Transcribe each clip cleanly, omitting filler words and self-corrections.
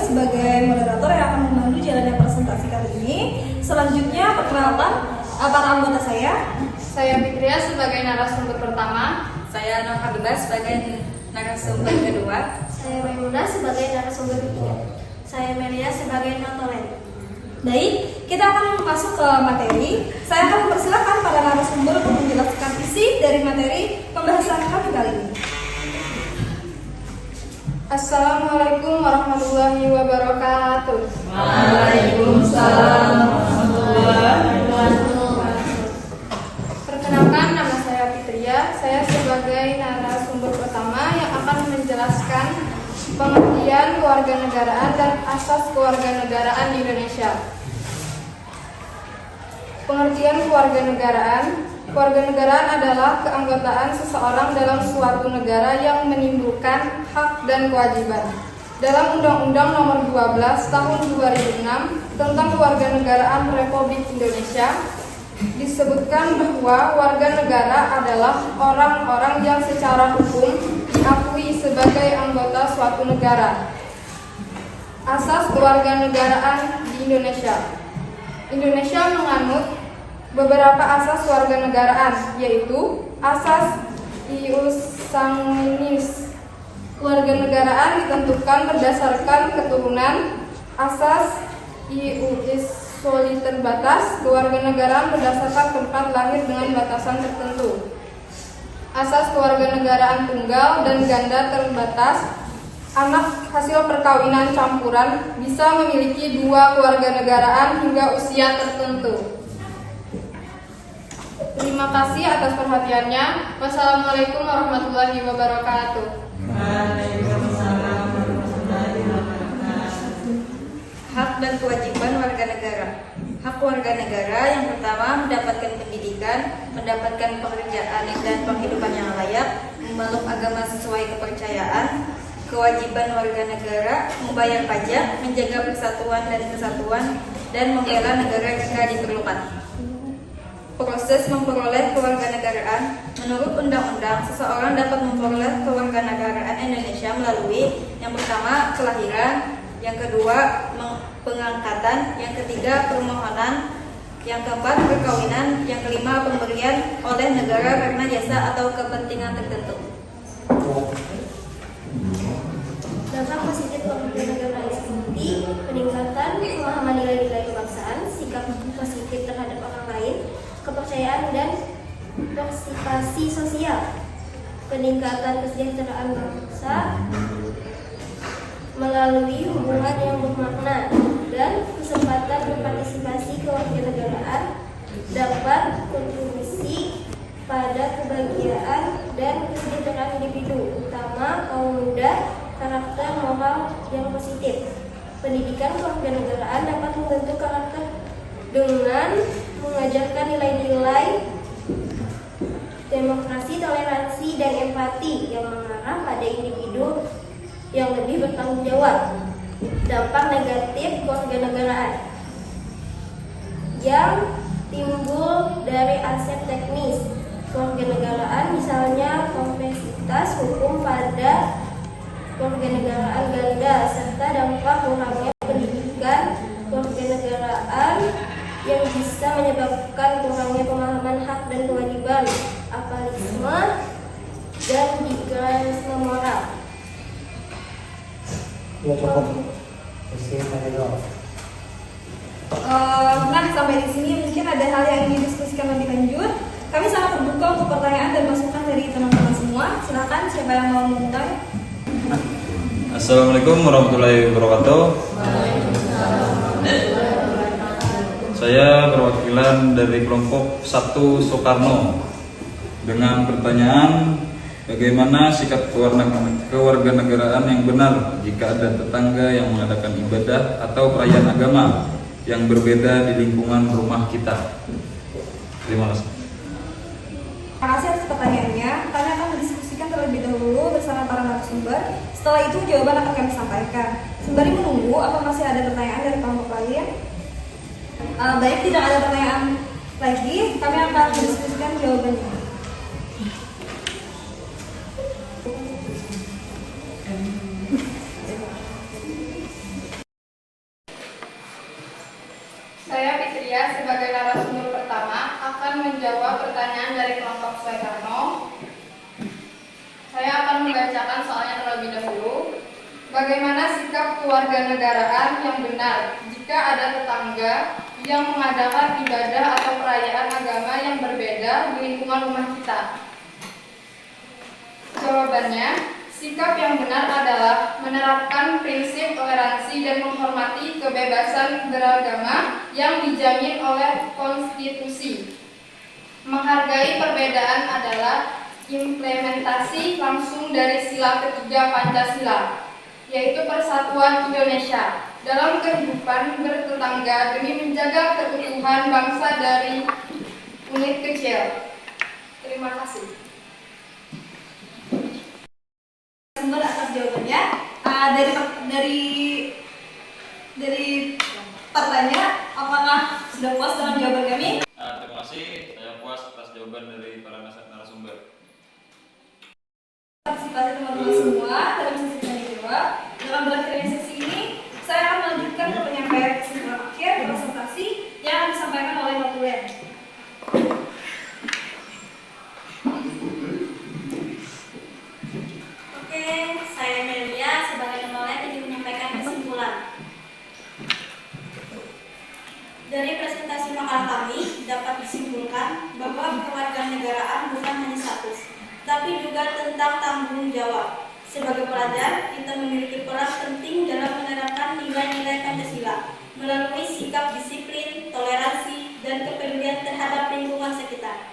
sebagai moderator yang akan memandu jalannya presentasi kali ini. Selanjutnya perkenalkan para anggota saya. Saya Fitria sebagai narasumber pertama. Saya Nurhadibah sebagai narasumber kedua. Saya Maimunah sebagai narasumber ketiga. Saya Melia sebagai notolen. Baik, kita akan masuk ke materi. Saya akan mempersilahkan para narasumber untuk menjelaskan isi dari materi pembahasan kami kali ini. Assalamualaikum warahmatullahi wabarakatuh. Waalaikumsalam warahmatullahi wabarakatuh. Perkenalkan, nama saya Fitria. Saya sebagai narasumber pertama yang akan menjelaskan pengertian kewarganegaraan dan asas kewarganegaraan di Indonesia. Pengertian kewarganegaraan. Kewarganegaraan adalah keanggotaan seseorang dalam suatu negara yang menimbulkan hak dan kewajiban. Dalam Undang-Undang Nomor 12 Tahun 2006 tentang Kewarganegaraan Republik Indonesia disebutkan bahwa warga negara adalah orang-orang yang secara hukum diakui sebagai anggota suatu negara. Asas kewarganegaraan di Indonesia. Indonesia menganut beberapa asas kewarganegaraan, yaitu asas ius sanguinis. Kewarganegaraan ditentukan berdasarkan keturunan. Asas ius soli terbatas. Kewarganegaraan berdasarkan tempat lahir dengan batasan tertentu. Asas kewarganegaraan tunggal dan ganda terbatas. Anak hasil perkawinan campuran bisa memiliki dua kewarganegaraan hingga usia tertentu. Terima kasih atas perhatiannya. Wassalamualaikum warahmatullahi wabarakatuh. Waalaikumsalam warahmatullahi wabarakatuh. Hak dan kewajiban warga negara. Hak warga negara yang pertama mendapatkan pendidikan, mendapatkan pekerjaan dan penghidupan yang layak, memeluk agama sesuai kepercayaan. Kewajiban warga negara membayar pajak, menjaga persatuan dan kesatuan, dan membela negara jika diperlukan. Proses memperoleh kewarganegaraan. Menurut undang-undang, seseorang dapat memperoleh kewarganegaraan Indonesia melalui yang pertama kelahiran, yang kedua pengangkatan, yang ketiga permohonan, yang keempat perkawinan, yang kelima pemberian oleh negara karena jasa atau kepentingan tertentu. Dampak positif kewarganegaraan seperti peningkatan pemahaman nilai-nilai kebangsaan, sikap positif terhadap orang lain, kepercayaan dan partisipasi sosial, peningkatan kesejahteraan bangsa melalui hubungan yang bermakna, dan kesempatan berpartisipasi kewarganegaraan dapat kontribusi pada kebahagiaan dan kesejahteraan individu, utama kaum muda, karakter moral yang positif. Pendidikan kewarganegaraan dapat membentuk karakter dengan mengajarkan nilai-nilai demokrasi, toleransi, dan empati yang mengarah pada individu yang lebih bertanggung jawab. Dampak negatif kewarganegaraan yang timbul dari aspek teknis kewarganegaraan, misalnya kompleksitas hukum pada kewarganegaraan ganda, serta dampak kurangnya pendidikan kewarganegaraan yang bisa menyebabkan kurangnya pemahaman hak dan kewajiban, apalisme, dan liberalisme moral. Nah, sampai di sini mungkin ada hal yang ingin didiskusikan lebih lanjut. Kami sangat terbuka untuk pertanyaan dan masukan dari teman-teman semua. Silakan, siapa yang mau memulai? Assalamualaikum warahmatullahi wabarakatuh. Saya perwakilan dari kelompok 1 Soekarno dengan pertanyaan, bagaimana sikap kewarganegaraan yang benar jika ada tetangga yang mengadakan ibadah atau perayaan agama yang berbeda di lingkungan rumah kita? Terima kasih. Terima kasih atas pertanyaannya. Kami akan mendiskusikan terlebih dahulu bersama para narasumber. Setelah itu jawaban akan kami sampaikan. Sembari menunggu, apa masih ada pertanyaan dari kelompok lain? Baik, tidak ada pertanyaan lagi. Kami akan mendiskusikan jawabannya. menjawab pertanyaan dari kelompok Soekarno. Saya akan membacakan soalnya terlebih dahulu. Bagaimana sikap kewarganegaraan yang benar jika ada tetangga yang mengadakan ibadah atau perayaan agama yang berbeda di lingkungan rumah kita? Jawabannya, sikap yang benar adalah menerapkan prinsip toleransi dan menghormati kebebasan beragama yang dijamin oleh konstitusi. Menghargai perbedaan adalah implementasi langsung dari sila ketiga Pancasila, yaitu Persatuan Indonesia dalam kehidupan bertetangga demi menjaga keutuhan bangsa dari unit kecil. Terima kasih. Sumber atas jawabannya. Dari partainya, apakah sudah puas dengan jawaban kami? Terima kasih, saya puas atas jawaban dari para narasumber. Partisipasi teman-teman semua dalam sesi tanya jawab. Dalam berakhirnya sesi ini, saya akan melanjutkan ke penyampaian kesimpulan akhir presentasi yang akan disampaikan oleh notulen. Oke, saya Melia sebagai penulis ingin menyampaikan kesimpulan. Dari presentasi makalah kami dapat disimpulkan bahwa kewarganegaraan bukan hanya status, tapi juga tentang tanggung jawab. Sebagai pelajar, kita memiliki peran penting dalam menerapkan nilai-nilai Pancasila melalui sikap disiplin, toleransi, dan kepedulian terhadap lingkungan sekitar.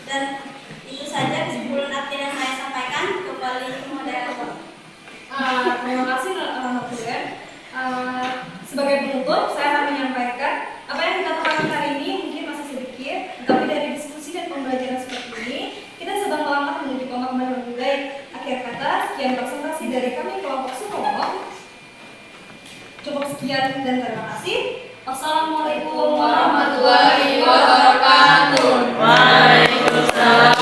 Dan itu saja kesimpulan akhir yang saya sampaikan. Kembali ke moderator. Terima kasih notulen. Sebagai penutup, saya akan menyampaikan apa yang kita temukan hari ini mungkin masih sedikit, tapi dari diskusi dan pembelajaran seperti ini, kita sedang melangkah menuju pemahaman yang lebih baik. Akhir kata, sekian presentasi dari kami kelompok Sukomo. Cukup sekian dan terima kasih. Wassalamualaikum warahmatullahi wabarakatuh. Waalaikumsalam.